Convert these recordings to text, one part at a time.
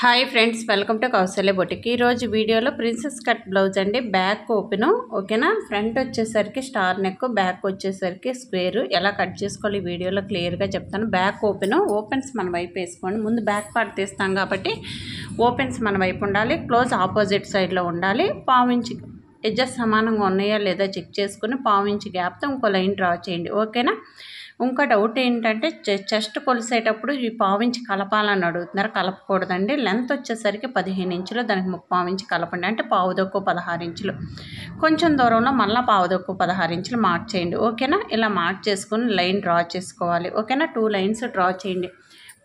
Hi friends, welcome to Kausalya boutique. ఈరోజు వీడియోలో princess cut blouse అండి. బ్యాక్ ఓపెను, ఓకేనా. ఫ్రంట్ వచ్చేసరికి స్టార్ నెక్, బ్యాక్ వచ్చేసరికి స్క్వేర్. ఎలా కట్ చేసుకోవాలి ఈ వీడియోలో క్లియర్గా చెప్తాను. బ్యాక్ ఓపెను, ఓపెన్స్ మన వైపు వేసుకోండి. ముందు బ్యాక్ పార్ట్ తీస్తాం కాబట్టి ఓపెన్స్ మన వైపు ఉండాలి. క్లోజ్ ఆపోజిట్ సైడ్లో ఉండాలి. పావించి ఎడ్జెస్ సమానంగా ఉన్నాయా లేదా చెక్ చేసుకుని పావించి గ్యాప్తో ఇంకో లైన్ డ్రా చేయండి, ఓకేనా. ఇంకో డౌట్ ఏంటంటే చెస్ట్ కొలిసేటప్పుడు ఈ పావించి కలపాలని అడుగుతున్నారు. కలపకూడదండి. లెంత్ వచ్చేసరికి 15 ఇంచులు, దానికి 3 ఇంచు కలపండి. అంటే పావుదొక్కు 16 ఇంచులు. కొంచెం దూరంలో మళ్ళీ పావుదొక్కు 16 ఇంచులు మార్క్ చేయండి, ఓకేనా. ఇలా మార్క్ చేసుకుని లైన్ డ్రా చేసుకోవాలి, ఓకేనా. 2 లైన్స్ డ్రా చేయండి.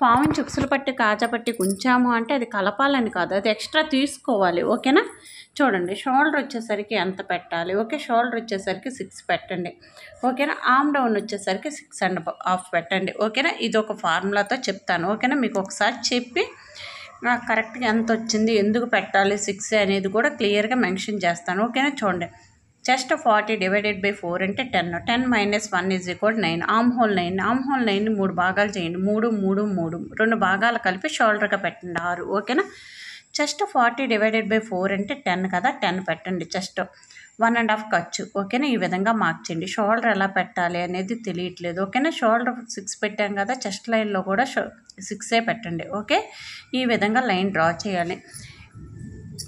పావించి ఉక్సులు పట్టి కాజపట్టి ఉంచాము అంటే అది కలపాలని కాదు, అది ఎక్స్ట్రా తీసుకోవాలి, ఓకేనా. చూడండి, షోల్డర్ వచ్చేసరికి ఎంత పెట్టాలి, ఓకే. షోల్డర్ వచ్చేసరికి 6 పెట్టండి, ఓకేనా. ఆర్మ్ డౌన్ వచ్చేసరికి 6.5 పెట్టండి, ఓకేనా. ఇది ఒక ఫార్ములాతో చెప్తాను, ఓకేనా. మీకు ఒకసారి చెప్పి నాకు కరెక్ట్గా ఎంత వచ్చింది, ఎందుకు పెట్టాలి 6 అనేది కూడా క్లియర్గా మెన్షన్ చేస్తాను, ఓకేనా. చూడండి, చెస్ట్ 40 డివైడెడ్ బై 4 అంటే 10. 10 - 1 = 9. Arm whole 9. ఆర్మ్ హోల్ 9ని 3 భాగాలు చేయండి. 3, 3, 3. 2 భాగాలు కలిపి షోల్డర్గా పెట్టండి, 6, ఓకేనా. చెస్ట్ 40 డివైడెడ్ బై 4 అంటే 10 కదా, 10 పెట్టండి. చెస్ట్ 1.5 ఖర్చు, ఓకేనా. ఈ విధంగా మార్క్ చేయండి. షోల్డర్ ఎలా పెట్టాలి అనేది తెలియట్లేదు, ఓకేనా. షోల్డర్ 6 పెట్టాం కదా, చెస్ట్ లైన్లో కూడా 6 పెట్టండి, ఓకే. ఈ విధంగా లైన్ డ్రా చేయాలి.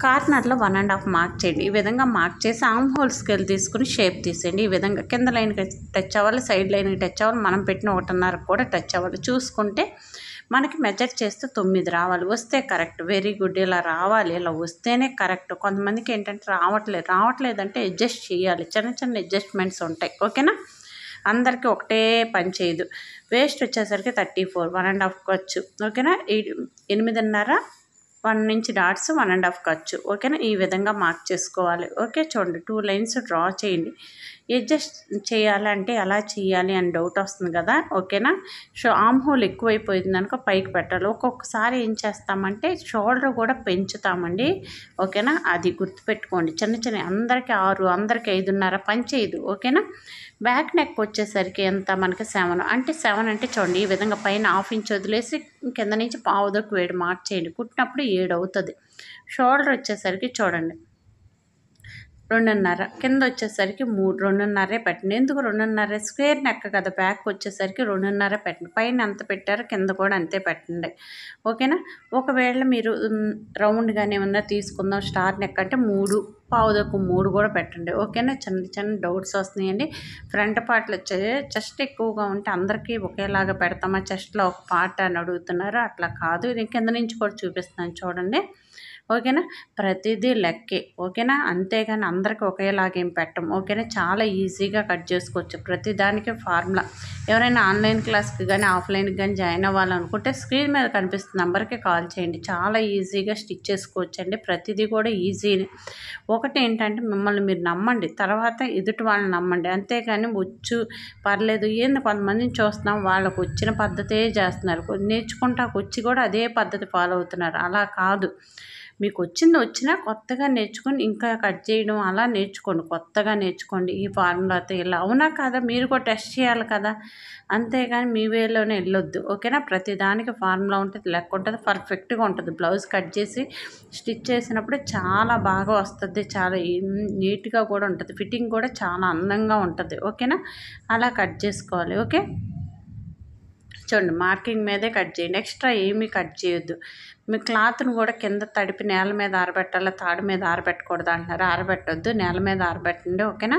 కార్నర్లో 1.5 మార్క్ చేయండి. ఈ విధంగా మార్క్ చేసి ఆర్మ్ హోల్ స్కేల్ తీసుకుని షేప్ తీసేయండి. ఈ విధంగా కింద లైన్కి టచ్ అవ్వాలి, సైడ్ లైన్కి టచ్ అవ్వాలి, మనం పెట్టిన 1.5 కూడా టచ్ అవ్వాలి. చూసుకుంటే మనకి మెజర్ చేస్తే 9 రావాలి. వస్తే కరెక్ట్, వెరీ గుడ్. ఇలా రావాలి, ఇలా వస్తేనే కరెక్ట్. కొంతమందికి ఏంటంటే రావట్లేదంటే అడ్జస్ట్ చేయాలి. చిన్న చిన్న అడ్జస్ట్మెంట్స్ ఉంటాయి, ఓకేనా. అందరికీ ఒకటే పని చేయదు. వేస్ట్ వచ్చేసరికి 34, 1.5 ఖర్చు, ఓకేనా. 8.5, 1 నుంచి డాట్స్ 1.5 ఖర్చు, ఓకేనా. ఈ విధంగా మార్క్ చేసుకోవాలి, ఓకే. చూడండి, 2 లైన్స్ డ్రా చేయండి. అడ్జస్ట్ చేయాలంటే ఎలా చేయాలి అని డౌట్ వస్తుంది కదా, ఓకేనా. ఆర్మ్ హోల్ ఎక్కువైపోయింది అనుకో పైకి పెట్టాలి. ఒక్కొక్కసారి ఏం చేస్తామంటే షోల్డర్ కూడా పెంచుతామండి, ఓకేనా. అది గుర్తుపెట్టుకోండి. చిన్న చిన్న అందరికీ 6, అందరికీ 5.5 పని చేయదు, ఓకేనా. బ్యాక్ నెక్ వచ్చేసరికి ఎంత మనకి 7 అంటే 7 అంటే చూడండి, ఈ విధంగా పైన 1/2 ఇంచ్ వదిలేసి కింద నుంచి పావుదొక్కు 7 మార్క్ చేయండి. కుట్టినప్పుడు 7 అవుతుంది. షోల్డర్ వచ్చేసరికి చూడండి 2.5, కింద వచ్చేసరికి 3, 2.5 పెట్టండి. ఎందుకు 2.5? స్క్వేర్ నెక్ కదా, బ్యాక్ వచ్చేసరికి 2.5 పెట్టండి. పైన ఎంత పెట్టారో కింద కూడా అంతే పెట్టండి, ఓకేనా. ఒకవేళ మీరు రౌండ్గానే ఏమన్నా తీసుకుందాం స్టార్ నెక్ అంటే 3, పావుదొక్కు 3 కూడా పెట్టండి, ఓకేనా. చిన్న చిన్న డౌట్స్ వస్తున్నాయండి. ఫ్రంట్ పార్ట్లో చెస్ట్ ఎక్కువగా ఉంటే అందరికీ ఒకేలాగా పెడతామా చెస్ట్లో ఒక పార్ట్ అని అడుగుతున్నారు. అట్లా కాదు, నేను కింద నుంచి కూడా చూపిస్తాను చూడండి, ఓకేనా. ప్రతిదీ లెక్కే, ఓకేనా. అంతేగాని అందరికీ ఒకేలాగేం పెట్టం, ఓకేనా. చాలా ఈజీగా కట్ చేసుకోవచ్చు. ప్రతిదానికి ఫార్ములా. ఎవరైనా ఆన్లైన్ క్లాస్కి కానీ ఆఫ్లైన్కి కానీ జాయిన్ అవ్వాలనుకుంటే స్క్రీన్ మీద కనిపిస్తున్న నెంబర్కి కాల్ చేయండి. చాలా ఈజీగా స్టిచ్ చేసుకోవచ్చు అండి. ప్రతిదీ కూడా ఈజీనే. ఒకటి ఏంటంటే మిమ్మల్ని మీరు నమ్మండి, తర్వాత ఎదుటి వాళ్ళని నమ్మండి. అంతేగాని పర్లేదు ఏంది కొంతమందిని చూస్తున్నాం వాళ్ళకు వచ్చిన పద్ధతే చేస్తున్నారు. నేర్చుకుంటాకు కూడా అదే పద్ధతి ఫాలో అవుతున్నారు. అలా కాదు, మీకు వచ్చినా కొత్తగా నేర్చుకొని ఇంకా కట్ చేయడం అలా నేర్చుకోండి. కొత్తగా నేర్చుకోండి ఈ ఫార్ములాతో. ఇలా అవునా కదా, మీరు కూడా టెస్ట్ చేయాలి కదా. అంతేగాని మీ వేలోనే వెళ్ళొద్దు, ఓకేనా. ప్రతిదానికి ఫార్ములా ఉంటుంది, లెక్క ఉంటుంది, పర్ఫెక్ట్గా ఉంటుంది. బ్లౌజ్ కట్ చేసి స్టిచ్ చేసినప్పుడు చాలా బాగా వస్తుంది, చాలా నీట్గా కూడా ఉంటుంది. ఫిట్టింగ్ కూడా చాలా అందంగా ఉంటుంది, ఓకేనా. అలా కట్ చేసుకోవాలి, ఓకే. చూడండి, మార్కింగ్ మీదే కట్ చేయండి. ఎక్స్ట్రా ఏమీ కట్ చేయొద్దు. మీ క్లాత్ను కూడా కింద తడిపి నేల మీద ఆరబెట్టాలి, తాడు మీద ఆరబెట్టకూడదు అంటున్నారు. ఆరబెట్టొద్దు, నేల మీద ఆరబెట్టండి, ఓకేనా.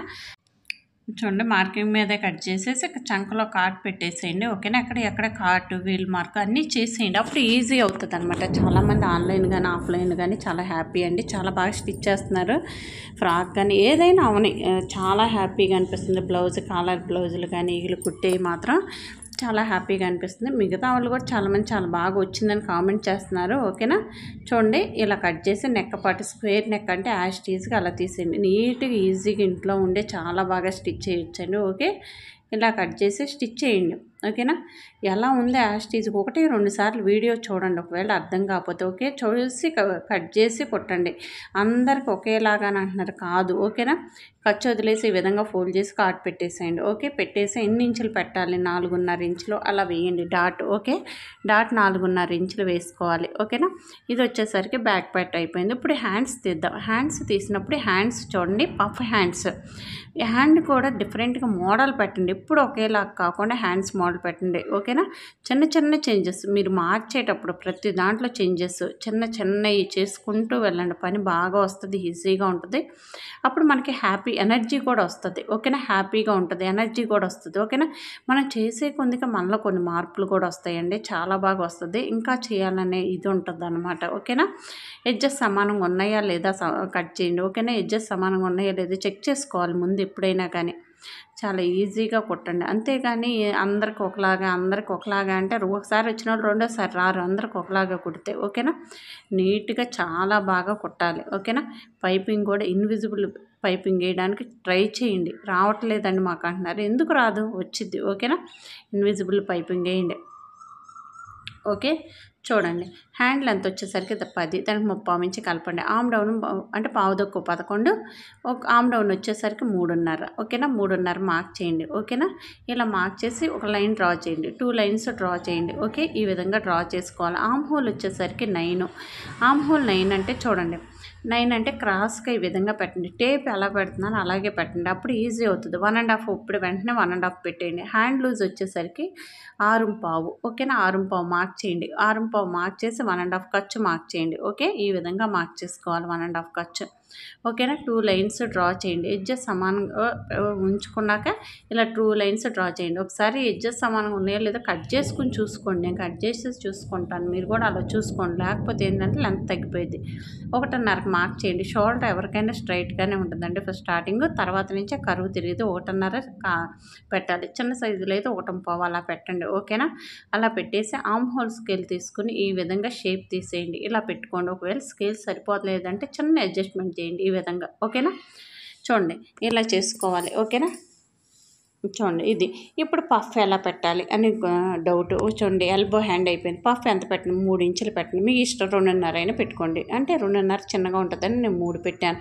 చూడండి, మార్కింగ్ మీదే కట్ చేసేసి చంకలో కాట్ పెట్టేసేయండి, ఓకేనా. ఎక్కడ కాటు వీల్ మార్క్ అన్నీ చేసేయండి. అప్పుడు ఈజీ అవుతుంది అనమాట. చాలామంది ఆన్లైన్ కానీ ఆఫ్లైన్ కానీ చాలా హ్యాపీ అండి. చాలా బాగా స్టిచ్ చేస్తున్నారు. ఫ్రాక్ కానీ ఏదైనా అవని చాలా హ్యాపీగా అనిపిస్తుంది. కాలర్ బ్లౌజులు కానీ వీళ్ళు కుట్టేవి మాత్రం చాలా హ్యాపీగా అనిపిస్తుంది. మిగతా వాళ్ళు కూడా చాలామంది చాలా బాగా వచ్చిందని కామెంట్ చేస్తున్నారు, ఓకేనా. చూడండి, ఇలా కట్ చేసి నెక్ పాటు స్క్వేర్ నెక్ అంటే యాస్టీజ్గా అలా తీసేయండి. నీట్గా ఈజీగా ఇంట్లో ఉండే చాలా బాగా స్టిచ్ చేయొచ్చండి, ఓకే. ఇలా కట్ చేసి స్టిచ్ చేయండి. ఓకేనా. ఎలా ఉంది యాస్టీజ్కి 1-2 సార్లు వీడియో చూడండి, ఒకవేళ అర్థం కాకపోతే. ఓకే, చూసి కట్ చేసి కుట్టండి. అందరికి ఒకేలాగానే అంటున్నారు, కాదు. ఓకేనా. ఖర్చు వదిలేసి ఈ విధంగా ఫోల్డ్ చేసి కార్డ్ పెట్టేసేయండి. ఓకే, పెట్టేసి ఎన్ని ఇంచులు పెట్టాలి, 4.5 ఇంచులు అలా వేయండి డాట్. ఓకే, డాట్ 4.5 ఇంచులు వేసుకోవాలి. ఓకేనా. ఇది వచ్చేసరికి బ్యాక్ పార్ట్ అయిపోయింది. ఇప్పుడు హ్యాండ్స్ తీద్దాం. హ్యాండ్స్ తీసినప్పుడు హ్యాండ్స్ చూడండి, పఫ్ హ్యాండ్స్. హ్యాండ్ కూడా డిఫరెంట్గా మోడల్ పెట్టండి, ఎప్పుడు ఒకేలా కాకుండా హ్యాండ్స్ మోడల్ పెట్టండి. ఓకేనా. చిన్న చిన్న చేంజెస్ మీరు మార్చేటప్పుడు ప్రతి దాంట్లో చేంజెస్ చిన్నవి చేసుకుంటూ వెళ్ళండి. పని బాగా వస్తుంది, ఈజీగా ఉంటుంది. అప్పుడు మనకి ఎనర్జీ కూడా వస్తుంది. ఓకేనా. హ్యాపీగా ఉంటుంది, ఎనర్జీ కూడా వస్తుంది. ఓకేనా. మనం చేసే కొద్దిగా మనలో కొన్ని మార్పులు కూడా వస్తాయండి, చాలా బాగా వస్తుంది. ఇంకా చేయాలనే ఇది ఉంటుంది అన్నమాట. ఓకేనా. ఎడ్జెస్ సమానంగా ఉన్నాయా లేదా కట్ చేయండి. ఓకేనా. ఎడ్జెస్ సమానంగా ఉన్నాయా లేదా చెక్ చేసుకోవాలి ముందు ఎప్పుడైనా కానీ. చాలా ఈజీగా కుట్టండి. అంతేగాని అందరికి ఒకలాగా అంటే ఒకసారి వచ్చిన వాళ్ళు రెండోసారి రారు, అందరికి ఒకలాగా కుడితే. ఓకేనా. నీట్గా చాలా బాగా కుట్టాలి. ఓకేనా. పైపింగ్ కూడా ఇన్విజిబుల్ పైపింగ్ వేయడానికి ట్రై చేయండి. రావట్లేదండి మాకు అంటున్నారు, ఎందుకు రాదు, వచ్చిద్ది. ఓకేనా. ఇన్విజిబుల్ పైపింగ్ వేయండి. ఓకే, చూడండి. హ్యాండ్ లెంత్ వచ్చేసరికి 10, దానికి 30 ఇంచు కలపండి. ఆమ్ డౌన్ అంటే పావుదొక్కు 11, ఆమ్ డౌన్ వచ్చేసరికి 3.5. ఓకేనా. 3.5 మార్క్ చేయండి. ఓకేనా. ఇలా మార్క్ చేసి ఒక లైన్ డ్రా చేయండి, 2 లైన్స్ డ్రా చేయండి. ఓకే, ఈ విధంగా డ్రా చేసుకోవాలి. ఆమ్ హోల్ వచ్చేసరికి 9. ఆమ్ హోల్ 9 అంటే చూడండి, 9 అంటే క్రాస్గా ఈ విధంగా పెట్టండి. టేప్ ఎలా పెడుతున్నారో అలాగే పెట్టండి, అప్పుడు ఈజీ అవుతుంది. 1.5 ఇప్పుడు వెంటనే 1.5 పెట్టేయండి. హ్యాండ్ లూజ్ వచ్చేసరికి 6.5. ఓకేనా. 6.5 మార్క్ చేయండి. 6.5 మార్క్ చేసి 1.5 ఖర్చు మార్క్ చేయండి. ఓకే, ఈ విధంగా మార్క్ చేసుకోవాలి 1.5 ఖర్చు. ఓకేనా. 2 లైన్స్ డ్రా చేయండి. ఎడ్జెస్ సమానంగా ఉంచుకున్నాక ఇలా 2 లైన్స్ డ్రా చేయండి. ఒకసారి ఎడ్జెస్ సమానంగా ఉన్నాయో లేదో కట్ చేసుకుని చూసుకోండి. నేను కట్ చేసి చూసుకుంటాను, మీరు కూడా అలా చూసుకోండి. లేకపోతే ఏంటంటే లెంత్ తగ్గిపోయింది. 1.5 మార్క్ చేయండి. షోల్డర్ ఎవరికైనా స్ట్రైట్గానే ఉంటుందండి ఫస్ట్ స్టార్టింగ్, తర్వాత నుంచే కరువు తిరిగితే 1.5 పెట్టాలి. చిన్న సైజులో అయితే 1.5 అలా పెట్టండి. ఓకేనా. అలా పెట్టేసి ఆమ్ హోల్ స్కేల్ తీసుకుని ఈ విధంగా షేప్ తీసేయండి. ఇలా పెట్టుకోండి. ఒకవేళ స్కేల్ సరిపోలేదంటే చిన్న అడ్జస్ట్మెంట్ చేయండి ఈ విధంగా. ఓకేనా. చూడండి, ఇలా చేసుకోవాలి. ఓకేనా. చూడండి, ఇది ఇప్పుడు పఫ్ ఎలా పెట్టాలి అని డౌట్. చూడండి, ఎల్బో హ్యాండ్ అయిపోయింది. పఫ్ ఎంత పెట్టండి, 3 ఇంచులు పెట్టండి. మీ ఇష్టం 2.5 అయినా పెట్టుకోండి. అంటే 2.5 చిన్నగా ఉంటుందని నేను 3 పెట్టాను.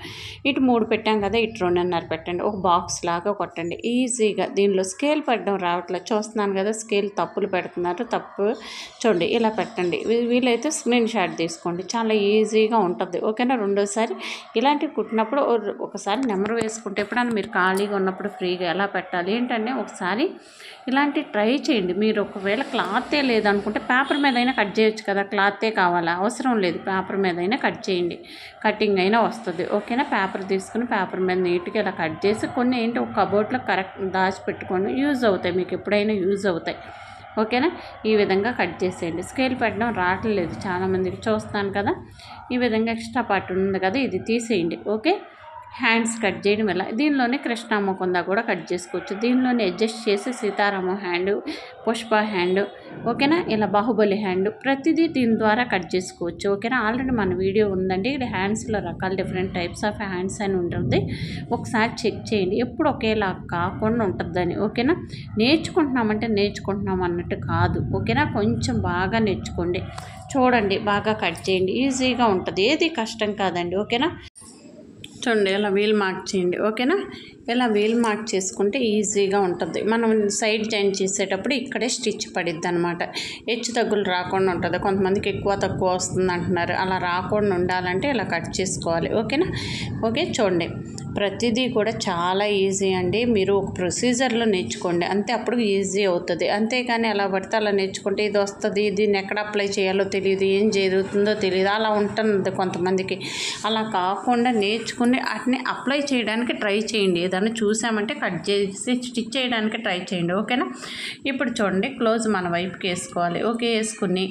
ఇటు 3 పెట్టాం కదా, ఇటు 2.5 పెట్టండి. ఒక బాక్స్ లాగా కొట్టండి ఈజీగా. దీనిలో స్కేల్ పెట్టడం రావట్లేదు, చూస్తున్నాను కదా, స్కేల్ తప్పులు పెడుతున్నారు. తప్పు చూడండి, ఇలా పెట్టండి. వీలైతే స్క్రీన్ షాట్ తీసుకోండి, చాలా ఈజీగా ఉంటుంది. ఓకేనా. రెండోసారి ఇలాంటివి కుట్టినప్పుడు ఒకసారి నెంబర్ వేసుకుంటే ఎప్పుడన్నా మీరు ఖాళీగా ఉన్నప్పుడు ఫ్రీగా ఎలా పెట్టాలి ఏంటంటే ఒకసారి ఇలాంటి ట్రై చేయండి. మీరు ఒకవేళ క్లాతే లేదనుకుంటే పేపర్ మీద అయినా కట్ చేయొచ్చు కదా, క్లాతే కావాలా, అవసరం లేదు. పేపర్ మీద అయినా కట్ చేయండి, కటింగ్ అయినా వస్తుంది. ఓకేనా. పేపర్ తీసుకుని పేపర్ మీద నీట్గా ఇలా కట్ చేసి కొన్ని ఏంటి ఒక కబోర్డ్లో కరెక్ట్ దాచిపెట్టుకోండి, యూజ్ అవుతాయి, మీకు ఎప్పుడైనా యూజ్ అవుతాయి. ఓకేనా. ఈ విధంగా కట్ చేసేయండి. స్కేల్ పెట్టడం రావట్లేదు చాలామందికి, చూస్తాను కదా. ఈ విధంగా ఎక్స్ట్రా పార్ట్ ఉంది కదా, ఇది తీసేయండి. ఓకే. హ్యాండ్స్ కట్ చేయడం ఎలా, దీనిలోనే కృష్ణమ్మ కొంద కూడా కట్ చేసుకోవచ్చు. దీనిలోనే అడ్జస్ట్ చేసి సీతారామ హ్యాండ్, పుష్ప హ్యాండ్, ఓకేనా, ఇలా బాహుబలి హ్యాండ్, ప్రతిదీ దీని ద్వారా కట్ చేసుకోవచ్చు. ఓకేనా. ఆల్రెడీ మన వీడియో ఉందండి, ఇది హ్యాండ్స్లో రకాల డిఫరెంట్ టైప్స్ ఆఫ్ హ్యాండ్స్ అని ఉంటుంది, ఒకసారి చెక్ చేయండి. ఎప్పుడు ఒకేలా కాకుండా ఉంటుందని. ఓకేనా. నేర్చుకుంటున్నామంటే నేర్చుకుంటున్నాం అన్నట్టు కాదు. ఓకేనా. కొంచెం బాగా నేర్చుకోండి, చూడండి, బాగా కట్ చేయండి, ఈజీగా ఉంటుంది, ఏది కష్టం కాదండి. ఓకేనా. చూడండి, ఇలా వీల్ మార్క్ చేయండి. ఓకేనా. ఇలా వీల్ మార్క్ చేసుకుంటే ఈజీగా ఉంటుంది. మనం సైడ్ జాయిన్ చేసేటప్పుడు ఇక్కడే స్టిచ్ పడిద్ది అనమాట, హెచ్చు తగ్గులు రాకుండా ఉంటుంది. కొంతమందికి ఎక్కువ తక్కువ వస్తుంది అంటున్నారు, అలా రాకుండా ఉండాలంటే ఇలా కట్ చేసుకోవాలి. ఓకేనా. ఓకే, చూడండి, ప్రతిదీ కూడా చాలా ఈజీ అండి. మీరు ఒక ప్రొసీజర్లో నేర్చుకోండి అంతే, అప్పుడు ఈజీ అవుతుంది. అంతేకాని ఎలా పడితే అలా నేర్చుకుంటే ఇది వస్తుంది, దీన్ని ఎక్కడ అప్లై చేయాలో తెలియదు, ఏం జరుగుతుందో తెలియదు, అలా ఉంటుంది కొంతమందికి. అలా కాకుండా నేర్చుకుని వాటిని అప్లై చేయడానికి ట్రై చేయండి. ఏదైనా చూసామంటే కట్ చేసి స్టిచ్ చేయడానికి ట్రై చేయండి. ఓకేనా. ఇప్పుడు చూడండి, క్లోజ్ మన వైపుకి వేసుకోవాలి. ఓకే, వేసుకుని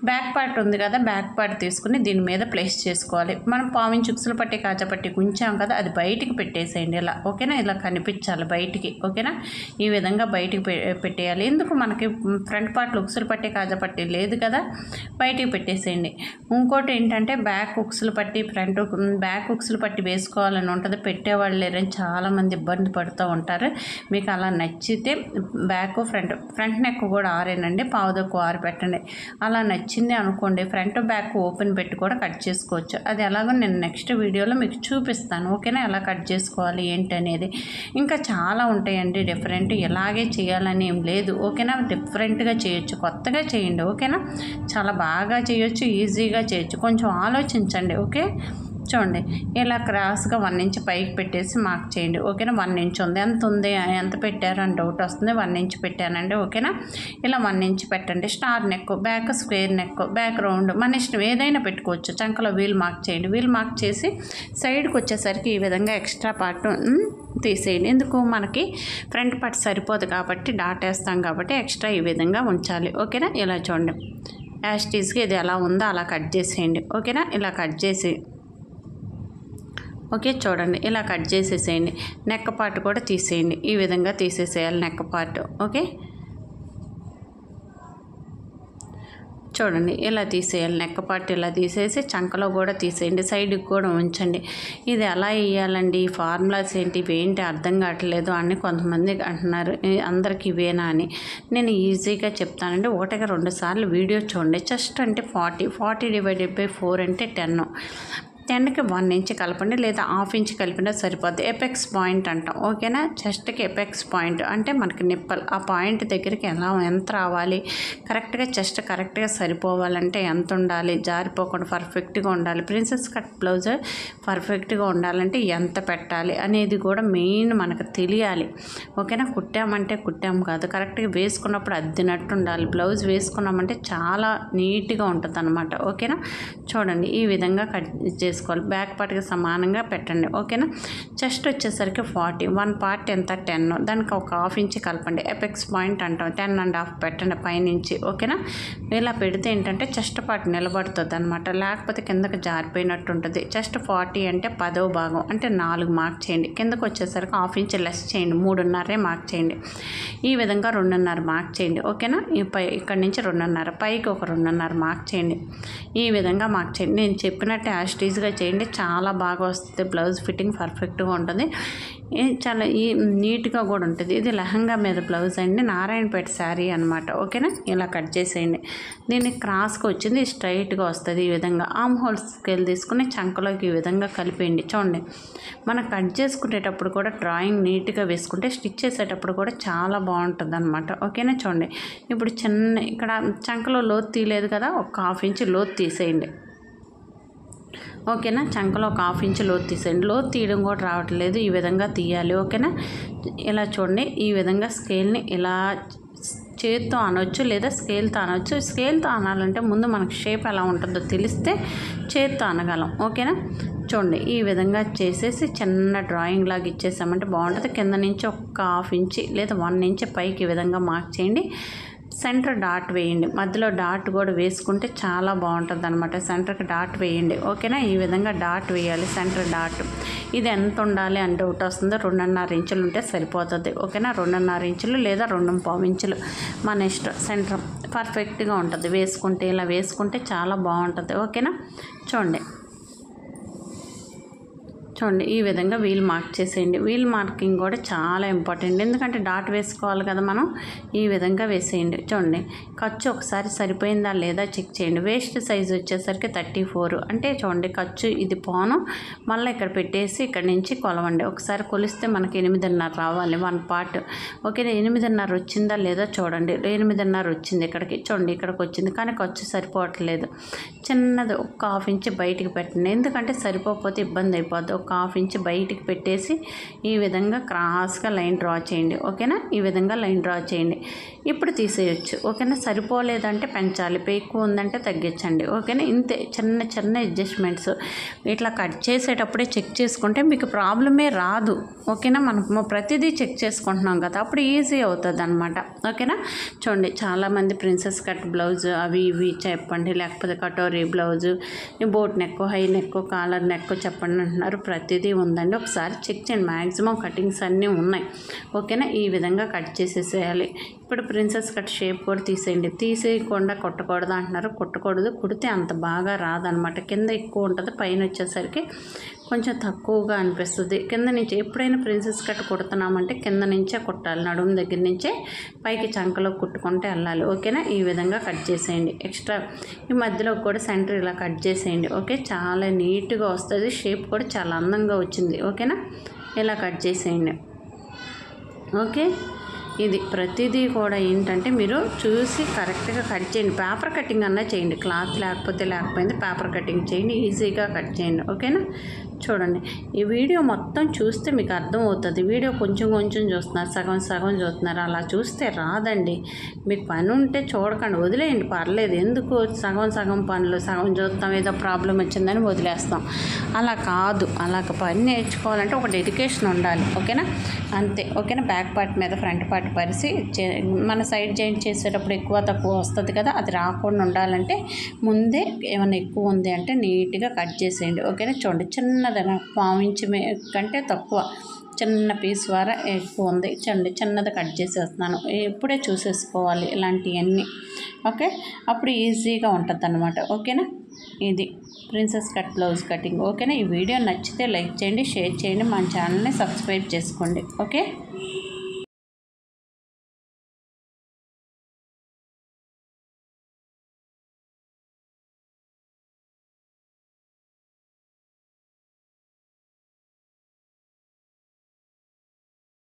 బ్యాక్ పార్ట్ ఉంది కదా, బ్యాక్ పార్ట్ తీసుకుని దీని మీద ప్లేస్ చేసుకోవాలి. మనం పావించి చుక్సులు పట్టి కాచపట్టి ఉంచాం కదా, అది బయటికి పెట్టేసేయండి ఇలా, ఓకేనా. ఇలా కనిపించాలి బయటికి, ఓకేనా. ఈ విధంగా బయటికి పెట్టేయాలి. ఎందుకు మనకి ఫ్రంట్ పార్ట్లో ఉక్సులు పట్టి కాజా పట్టి లేదు కదా, బయటికి పెట్టేసేయండి. ఇంకోటి ఏంటంటే బ్యాక్ ఉక్సులు పట్టి బ్యాక్ ఉక్సులు పట్టి వేసుకోవాలని ఉంటుంది, పెట్టేవాళ్ళు లేరని చాలామంది ఇబ్బంది పడుతూ ఉంటారు. మీకు అలా నచ్చితే బ్యాక్ ఫ్రంట్ నెక్ కూడా ఆరేనండి, పావుదొక్కు ఆరు పెట్టండి. అలా నచ్చింది అనుకోండి, ఫ్రంట్ బ్యాక్ ఓపెన్ పెట్టి కూడా కట్ చేసుకోవచ్చు. అది ఎలాగో నేను నెక్స్ట్ వీడియోలో మీకు చూపిస్తాను, ఓకేనా. ఎలా కట్ చేసుకోవాలి ఏంటి అనేది. ఇంకా చాలా ఉంటాయండి డిఫరెంట్, ఇలాగే చేయాలని ఏం లేదు, ఓకేనా. డిఫరెంట్గా చేయొచ్చు, కొత్తగా చేయండి, ఓకేనా. చాలా బాగా చేయొచ్చు, ఈజీగా చేయొచ్చు. కొంచెం ఆలోచించండి, ఓకే. చూడండి ఇలా క్రాస్గా 1 ఇంచ్ పైకి పెట్టేసి మార్క్ చేయండి, ఓకేనా. 1 ఇంచ్ ఉంది, ఎంత పెట్టారు అని డౌట్ వస్తుంది. 1 ఇంచ్ పెట్టానండి, ఓకేనా. ఇలా 1 ఇంచ్ పెట్టండి. Star neck, back square neck, back round, మన ఇష్టం ఏదైనా పెట్టుకోవచ్చు. చంకలో వీల్ మార్క్ చేయండి. వీల్ మార్క్ చేసి సైడ్కి వచ్చేసరికి ఈ విధంగా ఎక్స్ట్రా పార్ట్ తీసేయండి. ఎందుకు, మనకి ఫ్రంట్ పార్ట్ సరిపోదు కాబట్టి, డాట్ వేస్తాం కాబట్టి ఎక్స్ట్రా ఈ విధంగా ఉంచాలి, ఓకేనా. ఇలా చూడండి, యాస్టీస్కి ఇది ఎలా ఉందో అలా కట్ చేసేయండి, ఓకేనా. ఇలా కట్ చేసి ఓకే చూడండి ఇలా కట్ చేసేసేయండి. నెక్ పార్ట్ కూడా తీసేయండి, ఈ విధంగా తీసేసేయాలి నెక్ పార్ట్, ఓకే. చూడండి ఇలా తీసేయాలి నెక్ పార్ట్, ఇలా తీసేసి చంకలో కూడా తీసేయండి, సైడ్కి కూడా ఉంచండి. ఇది ఎలా వేయాలండి, ఫార్ములాస్ ఏంటి ఇవేంటి అర్థం కావట్లేదు అని కొంతమంది అంటున్నారు, అందరికి ఇవేనా అని. నేను ఈజీగా చెప్తానండి. 1కి 2 సార్లు వీడియో చూడండి. చెస్ట్ అంటే 40 డివైడెడ్ బై 4 అంటే 10. 10కి 1 ఇంచ్ కలపండి, లేదా ½ ఇంచ్ కలిపినా సరిపోద్ది. ఎపెక్స్ పాయింట్ అంటాం, ఓకేనా. చెస్ట్కి ఎపెక్స్ పాయింట్ అంటే మనకి నిప్పల్, ఆ పాయింట్ దగ్గరికి ఎంత రావాలి, కరెక్ట్గా చెస్ట్ కరెక్ట్గా సరిపోవాలంటే ఎంత ఉండాలి, జారిపోకుండా పర్ఫెక్ట్గా ఉండాలి. ప్రిన్సెస్ కట్ బ్లౌజ్ పర్ఫెక్ట్గా ఉండాలంటే ఎంత పెట్టాలి అనేది కూడా మెయిన్ మనకు తెలియాలి, ఓకేనా. కుట్టామంటే కుట్టాము కాదు, కరెక్ట్గా వేసుకున్నప్పుడు అద్దినట్టు ఉండాలి. బ్లౌజ్ వేసుకున్నామంటే చాలా నీట్గా ఉంటుంది అన్నమాట, ఓకేనా. చూడండి ఈ విధంగా కట్ చేసుకోవాలి. బ్యాక్ పార్ట్కి సమానంగా పెట్టండి, ఓకేనా. చెస్ట్ వచ్చేసరికి 40, 1 పార్ట్ ఎంత 10, దానికి ఒక ½ ఇంచ్ కలపండి. ఎపెక్స్ పాయింట్ అంటాం, 10.5 పెట్టండి పైనుంచి, ఓకేనా. ఇలా పెడితే ఏంటంటే చెస్ట్ పార్ట్ నిలబడుతుంది అనమాట, లేకపోతే కిందకి జారిపోయినట్టు ఉంటుంది. చెస్ట్ 40 అంటే 10వ భాగం అంటే 4 మార్క్ చేయండి. కిందకు వచ్చేసరికి ½ ఇంచ్ లెస్ చేయండి, 3.5 మార్క్ చేయండి. ఈ విధంగా 2.5 మార్క్ చేయండి, ఓకేనా. ఇక్కడ నుంచి 2.5, పైకి ఒక 2.5 మార్క్ చేయండి. ఈ విధంగా మార్క్ చేయండి. నేను చెప్పినట్టు యాస్టీజ్గా చేయండి, చాలా బాగా వస్తుంది. బ్లౌజ్ ఫిట్టింగ్ పర్ఫెక్ట్గా ఉంటుంది, చాలా నీట్గా కూడా ఉంటుంది. ఇది లెహంగా మీద బ్లౌజ్ అండి, నారాయణపేట శారీ అనమాట, ఓకేనా. ఇలా కట్ చేసేయండి. దీన్ని క్రాస్గా వచ్చింది, స్ట్రైట్గా వస్తుంది. ఈ విధంగా ఆర్మ్ హోల్ స్కేల్ తీసుకుని చంకలోకి ఈ విధంగా కలిపేయండి. చూడండి మనం కట్ చేసుకునేటప్పుడు కూడా డ్రాయింగ్ నీట్గా వేసుకుంటే స్టిచ్ చేసేటప్పుడు కూడా చాలా బాగుంటుంది అనమాట, ఓకేనా. చూడండి ఇప్పుడు ఇక్కడ చంకలో లోతు తీయలేదు కదా, ఒక ½ ఇంచ్ లోతు తీసేయండి, ఓకేనా. చంకలో ఒక ½ ఇంచ్ లోతు తీసేయండి. లోతు తీయడం కూడా రావట్లేదు, ఈ విధంగా తీయాలి, ఓకేనా. ఇలా చూడండి ఈ విధంగా స్కేల్ని ఇలా చేతితో అనవచ్చు లేదా స్కేల్తో అనవచ్చు. స్కేల్తో అనాలంటే ముందు మనకు షేప్ ఎలా ఉంటుందో తెలిస్తే చేతితో అనగలం, ఓకేనా. చూడండి ఈ విధంగా చేసేసి చిన్న డ్రాయింగ్ లాగా ఇచ్చేసామంటే బాగుంటుంది. కింద నుంచి ఒక ½ ఇంచ్ లేదా 1 ఇంచ్ పైకి ఈ విధంగా మార్క్ చేయండి. సెంటర్ డాట్ వేయండి, మధ్యలో డాట్ కూడా వేసుకుంటే చాలా బాగుంటుంది అనమాట. సెంటర్కి డాట్ వేయండి, ఓకేనా. ఈ విధంగా డాట్ వేయాలి, సెంటర్ డాట్. ఇది ఎంత ఉండాలి అని డౌట్ వస్తుందో 2.5 ఇంచులు ఉంటే సరిపోతుంది, ఓకేనా. 2.5 ఇంచులు లేదా 2.5 ఇంచులు మన ఇష్టం. సెంటర్ పర్ఫెక్ట్గా ఉంటుంది వేసుకుంటే, ఇలా వేసుకుంటే చాలా బాగుంటుంది, ఓకేనా. చూడండి ఈ విధంగా వీల్ మార్క్ చేసేయండి. వీల్ మార్కింగ్ కూడా చాలా ఇంపార్టెంట్, ఎందుకంటే డాట్ వేసుకోవాలి కదా మనం. ఈ విధంగా వేసేయండి. చూడండి ఖర్చు ఒకసారి సరిపోయిందా లేదా చెక్ చేయండి. వేస్ట్ సైజు వచ్చేసరికి 34 అంటే చూడండి ఖర్చు ఇది పోను, మళ్ళీ ఇక్కడ పెట్టేసి ఇక్కడ నుంచి కొలవండి. ఒకసారి కొలిస్తే మనకి 8.5 రావాలి 1 పార్ట్, ఓకే. 8.5 వచ్చిందా లేదా చూడండి. 8.5 వచ్చింది ఇక్కడికి, చూడండి ఇక్కడికి వచ్చింది, కానీ ఖర్చు సరిపోవట్లేదు. చిన్నది ఒక ½ ఇంచ్ బయటికి పెట్టండి, ఎందుకంటే సరిపోకపోతే ఇబ్బంది అయిపోద్ది. ఒక ½ ఇంచ్ బయటికి పెట్టేసి ఈ విధంగా క్రాస్గా లైన్ డ్రా చేయండి, ఓకేనా. ఈ విధంగా లైన్ డ్రా చేయండి. ఇప్పుడు తీసేయచ్చు, ఓకేనా. సరిపోలేదంటే పెంచాలి, ఎక్కువ ఉందంటే తగ్గించండి, ఓకేనా. ఇంతే చిన్న చిన్న అడ్జస్ట్మెంట్స్. ఇట్లా కట్ చేసేటప్పుడే చెక్ చేసుకుంటే మీకు ప్రాబ్లమే రాదు, ఓకేనా. మనం ప్రతిదీ చెక్ చేసుకుంటున్నాం కదా, అప్పుడు ఈజీ అవుతుంది అనమాట, ఓకేనా. చూడండి చాలామంది ప్రిన్సెస్ కట్ బ్లౌజ్ అవి ఇవి చెప్పండి, లేకపోతే katori blouse, boat neck, high neck, collar neck చెప్పండి అంటున్నారు. ప్రతిదీ ఉందండి. ఒకసారి చెక్ చేయండి, మ్యాక్సిమం కటింగ్స్ అన్నీ ఉన్నాయి. ఓకేనా, ఈ విధంగా కట్ చేసేసేయాలి. ఇప్పుడు ప్రిన్సెస్ కట్ షేప్ కూడా తీసేయండి. తీసేయకుండా కుట్టకూడదు అంటున్నారు, కుట్టకూడదు. కుడితే అంత బాగా రాదనమాట. కింద ఎక్కువ ఉంటుంది, పైన వచ్చేసరికి కొంచెం తక్కువగా అనిపిస్తుంది. కింద నుంచి ఎప్పుడైనా ప్రిన్సెస్ కట్ కుడుతున్నామంటే కింద నుంచే కుట్టాలి, నడుము దగ్గర నుంచే పైకి చంకలో కుట్టుకుంటే వెళ్ళాలి. ఓకేనా, ఈ విధంగా కట్ చేసేయండి. ఎక్స్ట్రా ఈ మధ్యలో కూడా సెంటర్ ఇలా కట్ చేసేయండి. ఓకే, చాలా నీట్గా వస్తుంది, షేప్ కూడా చాలా అందంగా వచ్చింది. ఓకేనా, ఇలా కట్ చేసేయండి. ఓకే, ఇది ప్రతిదీ కూడా ఏంటంటే మీరు చూసి కరెక్ట్గా కట్ చేయండి. పేపర్ కటింగ్ అన్నా చేయండి, క్లాత్ లేకపోయింది పేపర్ కటింగ్ చేయండి, ఈజీగా కట్ చేయండి. ఓకేనా, చూడండి ఈ వీడియో మొత్తం చూస్తే మీకు అర్థమవుతుంది. వీడియో కొంచెం కొంచెం చూస్తున్నారు, సగం సగం చూస్తున్నారు, అలా చూస్తే రాదండి. మీకు పని ఉంటే చూడకండి, వదిలేయండి, పర్లేదు. ఎందుకు సగం సగం పనులు, సగం చూస్తాం, ఏదో ప్రాబ్లం వచ్చిందని వదిలేస్తాం. అలా కాదు, అలా పని నేర్చుకోవాలంటే ఒక డెడికేషన్ ఉండాలి. ఓకేనా, అంతే. ఓకేనా, బ్యాక్ పార్ట్ మీద ఫ్రంట్ పార్ట్ పరిచి మన సైడ్ జాయింట్ చేసేటప్పుడు ఎక్కువ తక్కువ వస్తుంది కదా, అది రాకుండా ఉండాలంటే ముందే ఏమైనా ఎక్కువ ఉంది అంటే నీట్గా కట్ చేసేయండి. ఓకేనా, చూడండి చిన్నది, పావు ఇంచు కంటే తక్కువ చిన్న పీస్ ద్వారా ఎక్కువ ఉంది, చిన్నది కట్ చేసేస్తున్నాను. ఇప్పుడే చూసేసుకోవాలి ఇలాంటివన్నీ. ఓకే, అప్పుడు ఈజీగా ఉంటుంది అన్నమాట. ఓకేనా, ఇది ప్రిన్సెస్ కట్ బ్లౌజ్ కటింగ్. ఓకేనా, ఈ వీడియో నచ్చితే లైక్ చేయండి, షేర్ చేయండి, మన ఛానల్ని సబ్స్క్రైబ్ చేసుకోండి. ఓకే.